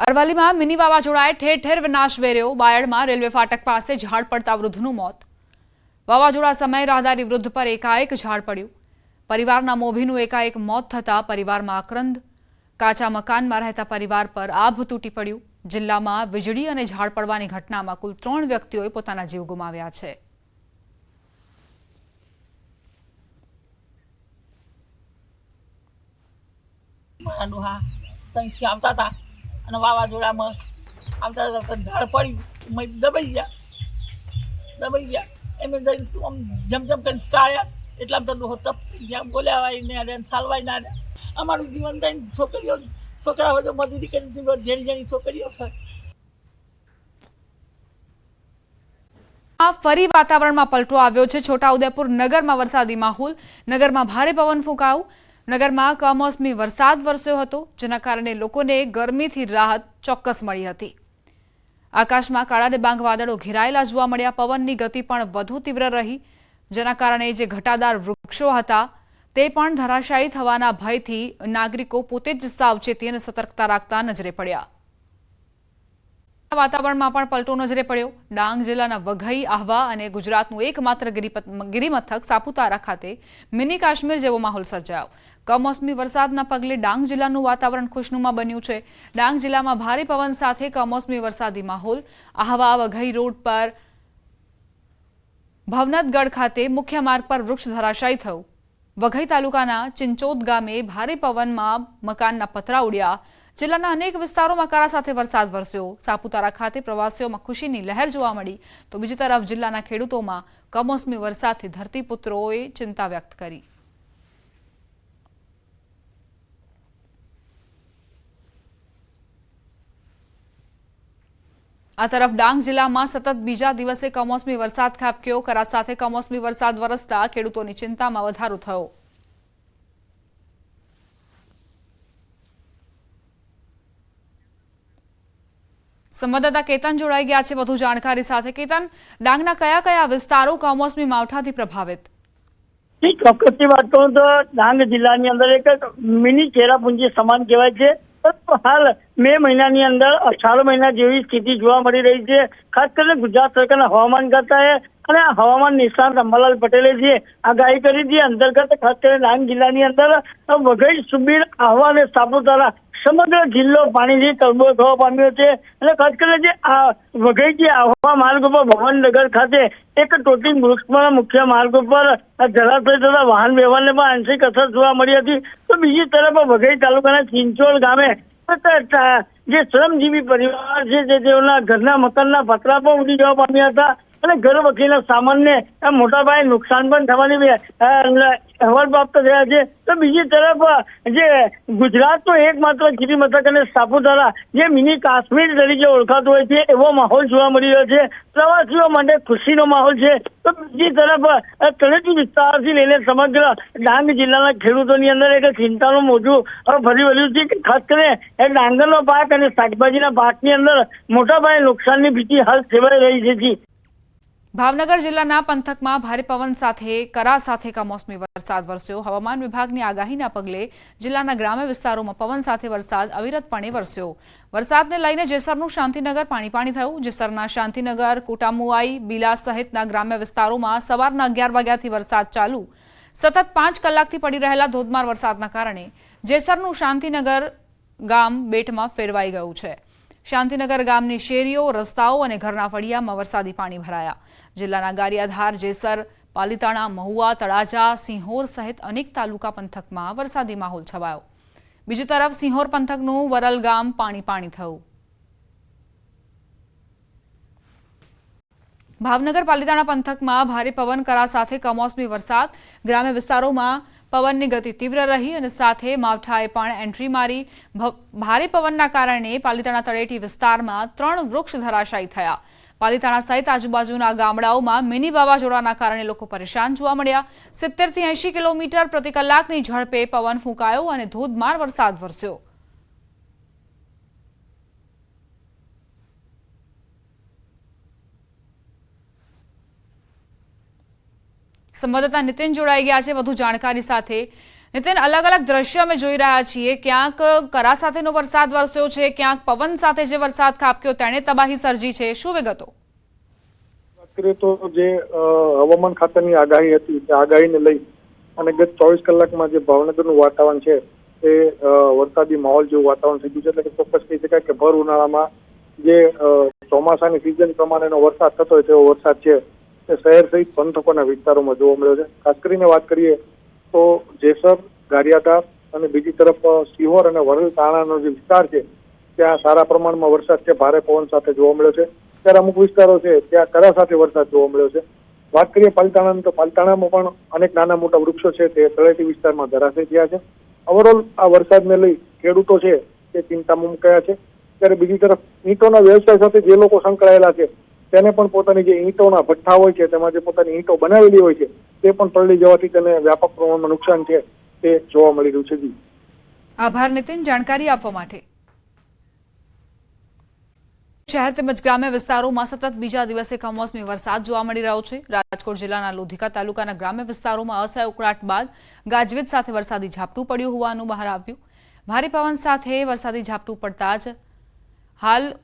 અરવલ્લીમાં mini વાવાઝોડાએ ઠેર ઠેર વિનાશ વેર્યો। બાયડમાં રેલવે ફાટક પાસે ઝાડ પડતા વૃદ્ધનું મોત। વાવાઝોડા સમયે રાહદારી વૃદ્ધ પર એકાએક ઝાડ પડ્યું। પરિવારના મોભીનું એકાએક મોત થતાં પરિવારમાં આક્રંદ। કાચા મકાનમાં રહેતા પરિવાર પર આભ તૂટી પડ્યું। જિલ્લામાં વીજળી અને ઝાડ પડવાની ઘટનામાં કુલ 3 વ્યક્તિઓએ પોતાના જીવ ગુમાવ્યા છે। વાવાઝોડામાં આવતા ઝાડ પડ્યું દબાઈ ગયા એમ જમ કરીને કાઢ્યા એટલા બધા જ્યાં બોલ્યા ને સાલવાય ના અમારું જીવન થઈને છોકરા હોય તો મજૂરી કરી જેની છોકરીઓ છે। ફરી વાતાવરણમાં પલટો આવ્યો છે। છોટાઉદેપુર નગરમાં વરસાદી માહોલ। નગરમાં ભારે પવન ફૂંકાયો। નગરમાં કમોસમી વરસાદ વરસ્યો હતો, જેના કારણે લોકોને ગરમીથી રાહત ચોક્કસ મળી હતી। આકાશમાં કાળા ડિબાંગ વાદળો ઘેરાયેલા જોવા મળ્યા। પવનની ગતિ પણ વધુ તીવ્ર રહી, જેના કારણે જે ઘટાદાર વૃક્ષો હતા તે પણ ધરાશાયી થવાના ભયથી નાગરિકો પોતે જ સાવચેતી અને સતર્કતા રાખતા નજરે પડ્યા। વાતાવરણમાં પણ પલટો નજરે પડ્યો। ડાંગ જિલ્લાના વઘઈ, આહવા અને ગુજરાતનું એકમાત્ર ગિરિમથક સાપુતારા ખાતે મિની કાશ્મીર જેવો માહોલ સર્જાયો। કમોસમી વરસાદના પગલે ડાંગ જિલ્લાનું વાતાવરણ ખુશનુમા બન્યું છે। ડાંગ જિલ્લામાં ભારે પવન સાથે કમોસમી વરસાદી માહોલ। આહવા વઘઈ રોડ પર ભવનાથગઢ ખાતે મુખ્ય માર્ગ પર વૃક્ષ ધરાશાયી થયું। વઘઈ તાલુકાના ચિંચોદ ગામે ભારે પવનમાં મકાનના પતરા ઉડ્યા। જિલ્લાના અનેક વિસ્તારોમાં કરા સાથે વરસાદ વરસ્યો। સાપુતારા ખાતે પ્રવાસીઓમાં ખુશીની લહેર જોવા મળી, તો બીજી તરફ જિલ્લાના ખેડૂતોમાં કમોસમી વરસાદથી ધરતીપુત્રોએ ચિંતા વ્યક્ત કરી। આ તરફ ડાંગ જિલ્લામાં સતત બીજા દિવસે કમોસમી વરસાદ ખાબક્યો। કરા સાથે કમોસમી વરસાદ વરસતા ખેડૂતોની ચિંતામાં વધારો થયો। સંવાદદાતા કેતન જોડાઈ ગયા છે વધુ જાણકારી સાથે। કેતન, ડાંગના કયા કયા વિસ્તારો કમોસમી માવઠાથી પ્રભાવિત? ચોક્કસથી વાત કરું તો ડાંગ જિલ્લાની અંદર એક મિની ચેરાપુંજી સમાન કહેવાય છે। હાલ મે મહિનાની અંદર અષાઢ મહિના જેવી સ્થિતિ જોવા મળી રહી છે। ખાસ કરીને ગુજરાત સરકારના હવામાન ખાતાએ અને હવામાન નિષ્ણાત અંબાલાલ પટેલે જે આગાહી કરી હતી અંતર્ગત ખાસ કરીને ડાંગ જિલ્લાની અંદર વઘઈ, સુબીર, આહવા અને સાપુતારા સમગ્ર જિલ્લો પાણીથી તરબોળ થવા પામ્યો છે। અને ખાસ કરીને જે આ વઘઈથી આહવા માર્ગ ઉપર ભવનનગર ખાતે એક ટોટી વૃક્ષના મુખ્ય માર્ગ ઉપર જળાશય તથા વાહન વ્યવહારને પણ આંશિક અસર જોવા મળી હતી। તો બીજી તરફ વઘઈ તાલુકાના ચિંચોડ ગામે જે શ્રમજીવી પરિવાર છે તેઓના ઘરના મકાનના પતરા પણ ઉડી જવા પામ્યા હતા અને ઘર વકીલના સામાનને મોટા પાયે નુકસાન પણ થવાની અહેવાલ પ્રાપ્ત થયા છે। તો બીજી તરફ જે ગુજરાતનો એકમાત્ર ગિરિમથક અને સાપુતારા જે મિની કાશ્મીર તરીકે ઓળખાતું હોય છે એવો માહોલ જોવા મળી રહ્યો છે। પ્રવાસીઓ માટે ખુશીનો માહોલ છે। તો બીજી તરફ તળેટી વિસ્તારથી લઈને સમગ્ર ડાંગ જિલ્લાના ખેડૂતોની અંદર એક ચિંતાનું મોજું ફરી વળ્યું છે કે ખાસ કરીને ડાંગરનો પાક અને શાકભાજીના પાકની અંદર મોટા પાયે નુકસાનની ભીતિ હાલ સેવાઈ રહી છે। ભાવનગર જિલ્લાના પંથકમાં ભારે પવન સાથે કરા સાથે કમોસમી વરસાદ વરસ્યો। હવામાન વિભાગની આગાહીના પગલે જિલ્લાના ગ્રામ્ય વિસ્તારોમાં પવન સાથે વરસાદ અવિરતપણે વરસ્યો। વરસાદને લઈને જેસરનું શાંતિનગર પાણી થયું। જેસરના શાંતિનગર, કોટામુઆઈ, બીલા સહિતના ગ્રામ્ય વિસ્તારોમાં સવારના 11 વાગ્યાથી વરસાદ ચાલુ। સતત 5 કલાકથી પડી રહેલા ધોધમાર વરસાદના કારણે જેસરનું શાંતિનગર ગામ બેટમાં ફેરવાઈ ગયું છે। શાંતિનગર ગામની શેરીઓ, રસ્તાઓ અને ઘરના ફળિયામાં વરસાદી પાણી ભરાયા। જિલ્લાના ગારિયાધાર, જેસર, પાલીતાણા, મહુવા, તળાજા, સિંહોર સહિત અનેક તાલુકા પંથકમાં વરસાદી માહોલ છવાયો। બીજી તરફ સિંહોર પંથકનું વરલ ગામ પાણી થયું। ભાવનગર પાલીતાણા પંથકમાં ભારે પવન, કરા સાથે કમોસમી વરસાદ। ગ્રામ્ય વિસ્તારોમાં પવનની ગતિ તીવ્ર રહી અને સાથે માવઠાએ પણ એન્ટ્રી મારી। ભારે પવનના કારણે પાલીતાણા તળેટી વિસ્તારમાં 3 વૃક્ષ ધરાશાયી થયા। પાલીતાણા સહિત આજુબાજુના ગામડાઓમાં મિની વાવાઝોડાના કારણે લોકો પરેશાન જોવા મળ્યા। 70 થી 80 કિલોમીટર પ્રતિ કલાકની ઝડપે પવન ફૂંકાયો અને ધોધમાર વરસાદ વરસ્યો। સંવાદદાતા નીતિન જોડાઈ ગયા છે વધુ જાણકારી સાથે। નીતિન, અલગ અલગ દ્રશ્ય અમે જોઈ રહ્યા છીએ. ક્યાંક કરા સાથેનો વરસાદ વરસ્યો છે, ક્યાંક પવન સાથે જે વરસાદ ખાબક્યો તેણે તબાહી સર્જી છે. શું વિગતો? વાત કરીએ તો જે હવામાન ખાતાની આગાહી હતી તે આગાહીને લઈ અને ગત 24 કલાકમાં જે ભાવનગરનું વાતાવરણ છે તે વરસાદી માહોલ જેવું વાતાવરણ થઈ ગયું છે. એટલે કે ચોક્કસ કહી શકાય કે ભર ઉનાળામાં જે ચોમાસાની સિઝન પ્રમાણેનો વરસાદ થતો હોય તેવો વરસાદ છે તે શહેર સહિત પંથકોના વિસ્તારોમાં જોવા મળ્યો છે. ખાસ કરીને વાત કરીએ તો જેસર, ગારિયાધાર અને બીજી તરફ સિહોર અને વરલ તાણાનો જે વિસ્તાર છે ત્યાં સારા પ્રમાણમાં વરસાદ છે, ભારે પવન સાથે જોવા મળ્યો છે. ત્યારે અમુક વિસ્તારો છે ત્યાં કરા સાથે વરસાદ જોવા મળ્યો છે. વાત કરીએ પાલિતાણાની તો પાલિતાણામાં પણ અનેક નાના મોટા વૃક્ષો છે તે તળેટી વિસ્તારમાં ધરાશયી થયા છે. ઓવરઓલ આ વરસાદને લઈ ખેડૂતો છે તે ચિંતામાં મુકાયા છે. ત્યારે બીજી તરફ ઈંટોના વ્યવસાય સાથે જે લોકો સંકળાયેલા છે તેને પણ પોતાની જે ઈંટોના ભઠ્ઠા હોય છે તેમાં જે પોતાની ઈંટો બનાવેલી હોય છે તે પણ પલળી જવાથી તેને વ્યાપક પ્રમાણમાં નુકસાન છે તે જોવા મળી રહ્યું છે. આભાર નીતિન, જાણકારી આપવા માટે. શહેર તેમજ ગ્રામ્ય વિસ્તારોમાં સતત બીજા દિવસે કમોસમી વરસાદ જોવા મળી રહ્યો છે. રાજકોટ જિલ્લાના લોધિકા તાલુકાના ગ્રામ્ય વિસ્તારોમાં અસહ્ય ઉકળાટ બાદ ગાજવીજ સાથે વરસાદી ઝાપટું પડ્યું હોવાનું બહાર આવ્યું. ભારે પવન સાથે વરસાદી ઝાપટું પડતા જ હાલ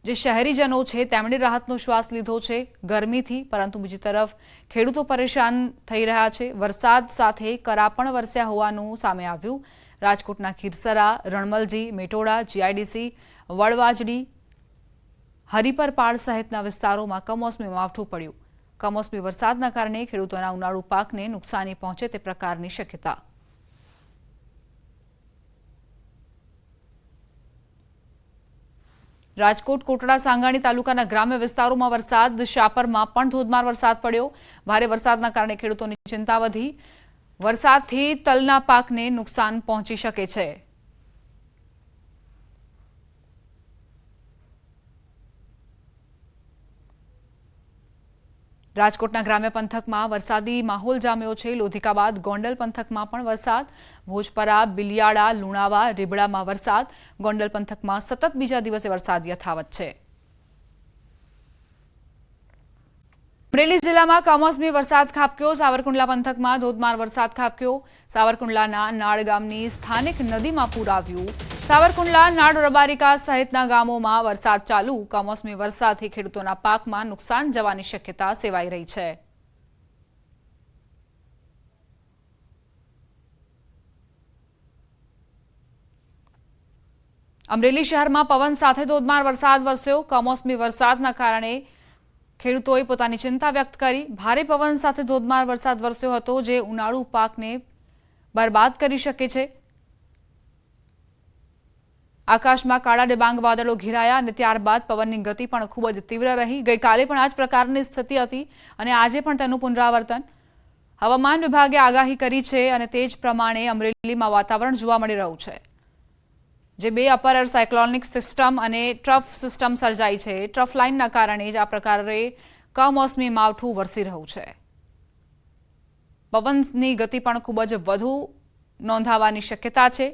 જે શહેરીજનો છે તેમણે રાહતનો શ્વાસ લીધો છે ગરમીથી, પરંતુ બીજી તરફ ખેડૂતો પરેશાન થઈ રહ્યા છે. વરસાદ સાથે કરા પણ વરસ્યા હોવાનું સામે આવ્યું. રાજકોટના ખીરસરા, રણમલજી, મેટોડા, જીઆઈડીસી, વડવાજડી, હરિપરપાડ સહિતના વિસ્તારોમાં કમોસમી માવઠું પડ્યું. કમોસમી વરસાદના કારણે ખેડૂતોના ઉનાળુ પાકને નુકસાની પહોંચે તે પ્રકારની શક્યતા. રાજકોટ કોટડા સાંગાણી તાલુકાના ગ્રામ્ય વિસ્તારોમાં વરસાદ, શાપરમાં પણ ધોધમાર વરસાદ પડ્યો. ભારે વરસાદના કારણે ખેડૂતોની ચિંતા વધી. વરસાદથી તલના પાકને નુકસાન પહોંચી શકે છે. રાજકોટના ગ્રામ્ય પંથકમાં વરસાદી માહોલ જામ્યો છે. લોધિકા બાદ ગોંડલ પંથકમાં પણ વરસાદ. ભોજપરા, બિલિયાળા, લુણાવા, રીબડામાં વરસાદ. ગોંડલ પંથકમાં સતત બીજા દિવસે વરસાદ યથાવત છે. અમરેલી જિલ્લામાં કમોસમી વરસાદ ખાબક્યો. સાવરકુંડલા પંથકમાં ધોધમાર વરસાદ ખાબક્યો. સાવરકુંડલાના નાળ ગામની સ્થાનિક નદીમાં પૂર આવ્યું. સાવરકુંડલા, નાડ, રબારિકા સહિતના ગામોમાં વરસાદ ચાલુ. કમોસમી વરસાદથી ખેડૂતોના પાકમાં નુકસાન જવાની શક્યતા સેવાઈ રહી છે. અમરેલી શહેરમાં પવન સાથે ધોધમાર વરસાદ વરસ્યો. કમોસમી વરસાદના કારણે ખેડૂતોએ પોતાની ચિંતા વ્યક્ત કરી. ભારે પવન સાથે ધોધમાર વરસાદ વરસ્યો હતો જે ઉનાળુ પાકને બરબાદ કરી શકે છે. આકાશમાં કાળા ડિબાંગ વાદળો ઘેરાયા અને ત્યારબાદ પવનની ગતિ પણ ખૂબ જ તીવ્ર રહી. ગઈકાલે પણ આ જ પ્રકારની સ્થિતિ હતી અને આજે પણ તેનું પુનરાવર્તન હવામાન વિભાગે આગાહી કરી છે અને તે જ પ્રમાણે અમરેલીમાં વાતાવરણ જોવા મળી રહ્યું છે. જે બે અપર એર સાયક્લોનિક સિસ્ટમ અને ટ્રફ સિસ્ટમ સર્જાઈ છે, ટ્રફ લાઇનના કારણે જ આ પ્રકારે કમોસમી માવઠું વરસી રહ્યું છે. પવનની ગતિ પણ ખૂબ જ વધુ નોંધાવાની શક્યતા છે.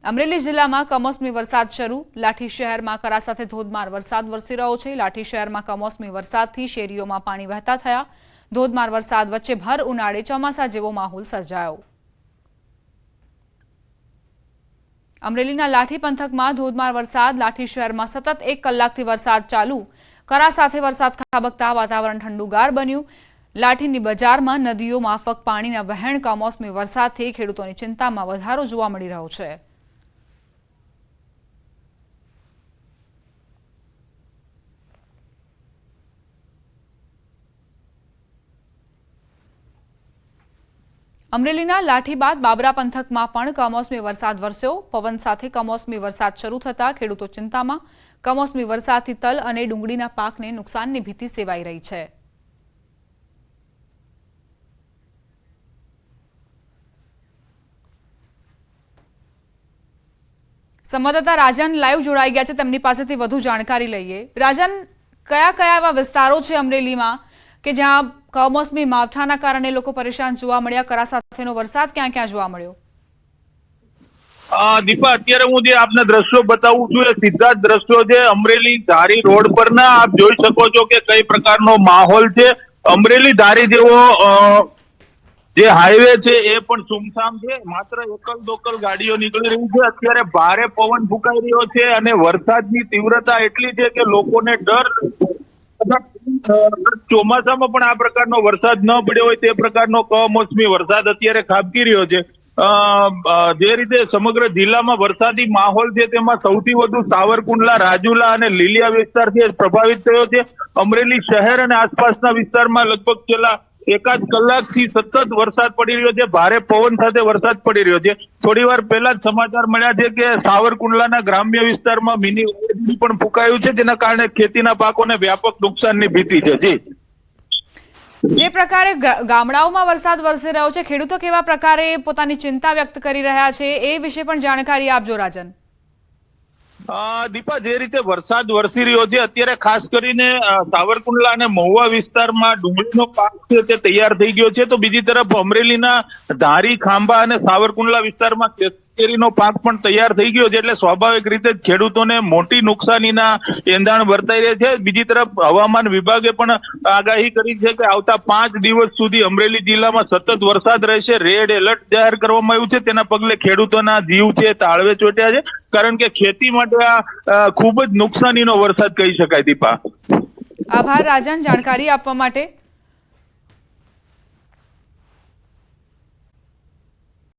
અમરેલી જિલ્લામાં કમોસમી વરસાદ શરૂ. લાઠી શહેરમાં કરા સાથે ધોધમાર વરસાદ વરસી રહ્યો છે. લાઠી શહેરમાં કમોસમી વરસાદથી શેરીઓમાં પાણી વહેતા થયા. ધોધમાર વરસાદ વચ્ચે ભર ઉનાળે ચોમાસા જેવો માહોલ સર્જાયો. અમરેલીના લાઠી પંથકમાં ધોધમાર વરસાદ. લાઠી શહેરમાં સતત 1 કલાકથી વરસાદ ચાલુ. કરા સાથે વરસાદ ખાબકતા વાતાવરણ ઠંડુગાર બન્યું. લાઠીની બજારમાં નદીઓ માફક પાણીના વહેણ. કમોસમી વરસાદથી ખેડૂતોની ચિંતામાં વધારો જોવા મળી રહ્યો છે. અમરેલીના લાઠી બાદ બાબરા પંથકમાં પણ કમોસમી વરસાદ વરસ્યો. પવન સાથે કમોસમી વરસાદ શરૂ થતા ખેડૂતો ચિંતામાં. કમોસમી વરસાદથી તલ અને ડુંગળીના પાકને નુકસાનની ભીતિ સેવાઈ રહી છે. સંવાદદાતા રાજન લાઈવ જોડાઈ ગયા છે, તેમની પાસેથી વધુ જાણકારી લઈએ. રાજન, કયા કયા એવા વિસ્તારો છે અમરેલીમાં કે જ્યાં કમોસમી માવઠાના કારણે લોકો પરેશાન જોવા મળ્યા? કરા સાથેનો વરસાદ ક્યાં ક્યાં જોવા મળ્યો? દીપા, અત્યારે હું જે આપને દ્રશ્યો બતાવું છું એ સીધા જ દ્રશ્યો છે અમરેલી ધારી રોડ પરના. આપ જોઈ શકો છો કે કઈ પ્રકારનો માહોલ છે. અમરેલી ધારી જેવો જે હાઈવે છે એ પણ સુમસામ છે, માત્ર એકલ દોકલ ગાડીઓ નીકળી રહી છે. અત્યારે ભારે પવન ફૂંકાઈ રહ્યો છે અને વરસાદની તીવ્રતા એટલી છે કે લોકોને ડર. ચોમાસામાં પણ આ પ્રકારનો વરસાદ ન પડ્યો હોય તે પ્રકારનો કમોસમી વરસાદ અત્યારે ખાબકી રહ્યો છે. જે રીતે સમગ્ર જિલ્લામાં વરસાદી માહોલ છે તેમાં સૌથી વધુ સાવરકુંડલા, રાજુલા અને લીલિયા વિસ્તાર છે પ્રભાવિત થયો છે. અમરેલી શહેર અને આસપાસના વિસ્તારમાં લગભગ છેલ્લા એકાદ કલાકથી સતત વરસાદ પડી રહ્યો છે. ભારે પવન સાથે વરસાદ પડી રહ્યો છે. થોડી વાર પહેલા જ સમાચાર મળ્યા છે કે સાવરકુંડલાના ગ્રામ્ય વિસ્તારમાં મિની વાવાઝોડું પણ ફૂંકાયું છે, જેના કારણે ખેતીના પાકોને વ્યાપક નુકસાનની ભીતિ છે. જી, જે પ્રકારે ગામડાઓમાં વરસાદ વરસી રહ્યો છે, ખેડૂતો કેવા પ્રકારે પોતાની ચિંતા વ્યક્ત કરી રહ્યા છે એ વિશે પણ જાણકારી આપજો રાજન. દીપા, જે રીતે વરસાદ વરસી રહ્યો છે અત્યારે ખાસ કરીને સાવરકુંડલા અને મહુવા વિસ્તારમાં ડુંગળીનો પાક છે તે તૈયાર થઈ ગયો છે, તો બીજી તરફ અમરેલીના ધારી, ખાંભા અને સાવરકુંડલા વિસ્તારમાં કેરીનો પાક પણ તૈયાર થઈ ગયો છે. એટલે સ્વાભાવિક રીતે ખેડૂતોને મોટી નુકસાનીના એંધાણ વર્તાઈ રહ્યા છે. બીજી તરફ હવામાન વિભાગે પણ આગાહી કરી છે કે આવતા 5 દિવસ સુધી અમરેલી જિલ્લામાં સતત વરસાદ રહેશે. રેડ એલર્ટ જાહેર કરવામાં આવ્યું છે. તેના પગલે ખેડૂતોના જીવ છે તાળવે ચોટ્યા છે, કારણ કે ખેતી માટે આ ખૂબ જ નુકસાનીનો વરસાદ કહી શકાય. દીપા, આભાર રાજન જાણકારી આપવા માટે.